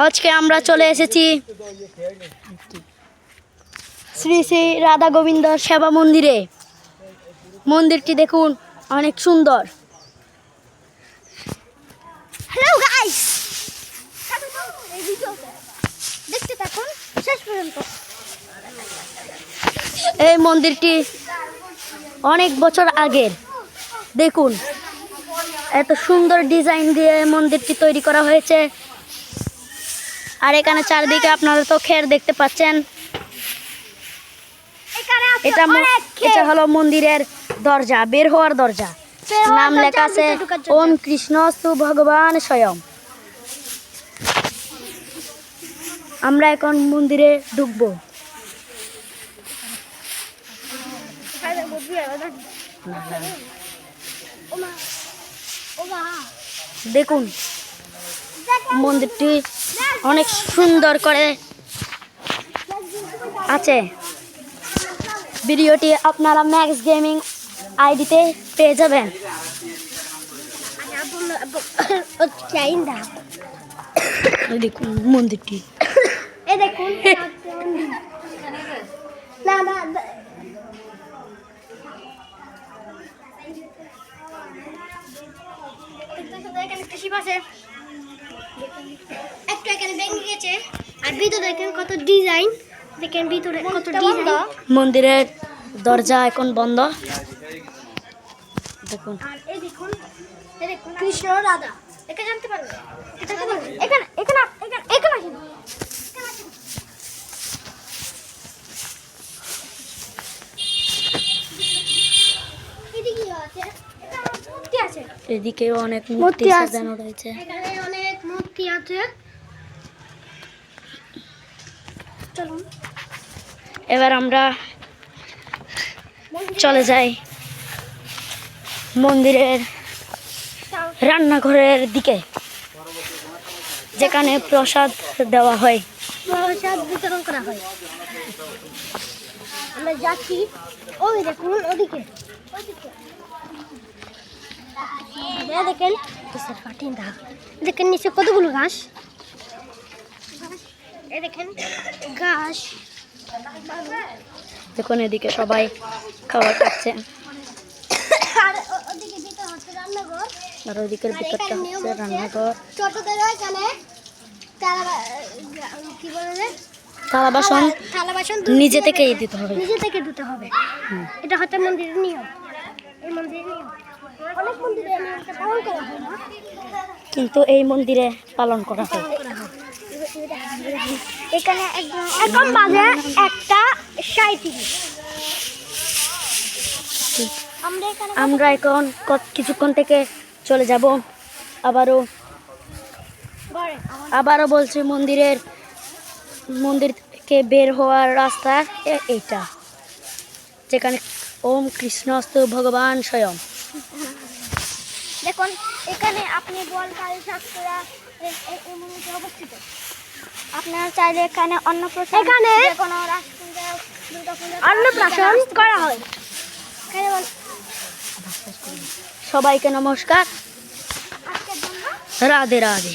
আজকে আমরা চলে এসেছি শ্রী শ্রী রাধা গোবিন্দ সেবা মন্দিরে। মন্দিরটি দেখুন, অনেক সুন্দর। হ্যালো গাইস, দেখতে থাকুন শেষ পর্যন্ত। এই মন্দিরটি অনেক বছর আগের। দেখুন, এত সুন্দর ডিজাইন দিয়ে মন্দিরটি তৈরি করা হয়েছে। আর এখানে চারদিকে আপনারা তো খের দেখতে পাচ্ছেন। এটা হলো মন্দিরের দরজা, বের হওয়ার দরজা। নাম লেখা আছে ওম কৃষ্ণ স্তু ভগবান স্বয়ং। আমরা এখন মন্দিরে ঢুকবো। দেখুন, মন্দিরটি অনেক সুন্দর করে আছে। ভিডিওটি আপনারা ম্যাক্স গেমিং আইডিতে পেয়ে যাবেন। দেখুন মন্দিরটি, দেখুন একটু এখানে ভেঙে গেছে। আর ভিতরে দেখেন কত ডিজাইন, দেখেন ভিতরে কত ডিজাইন। মন্দিরের দরজা এখন বন্ধ। দেখুন, আর এই দেখুন কৃষ্ণ রাধা, এটা জানতে পারবেন। এখানে এখানে এখানে এখানে আসেন। এদিকেও অনেক মূর্তি সাজানো রয়েছে। এখানে অনেক মূর্তি আছে। চলুন এবার আমরা চলে যাই মন্দিরের রান্নাঘরের দিকে, যেখানে প্রসাদ দেওয়া হয়, প্রসাদ বিতরণ করা হয়। আমরা যাচ্ছি, ওই দেখুন ওদিকে দেখেন দেখেন নিচে কতগুলো ঘাস। দেখেন ঘাস। দেখুন এদিকে সবাই খাবার খাচ্ছে। আর ওদিকে ভিতর হচ্ছে রান্নাঘর। আর ওদিকের ভিতরটা হচ্ছে রান্নাঘর। ছোটদের এখানে কি বলে থালা বাসন নিজে থেকেই দিতে হবে, নিজে থেকে ধুতে হবে। এটা হচ্ছে মন্দিরের নিয়ম। এই মন্দিরের নিয়ম অনেক মন্দিরে এই নিয়মটা পালন করা হয় না, কিন্তু এই মন্দিরে পালন করা হয়। এখানে এখন বাজে 1:60। আমরা এখন কিছুক্ষণ থেকে চলে যাব। আবারও বলছি, মন্দির থেকে বের হওয়ার রাস্তা এইটা, যেখানে ওম কৃষ্ণস্তু ভগবান স্বয়ং। দেখুন এখানে আপনি বোয়ালখালী সাতক্ষীরা অবস্থিত। আপনারা চাইলে এখানে অন্নপ্রাশন করা হয়। সবাইকে নমস্কার, রাধে রাধে।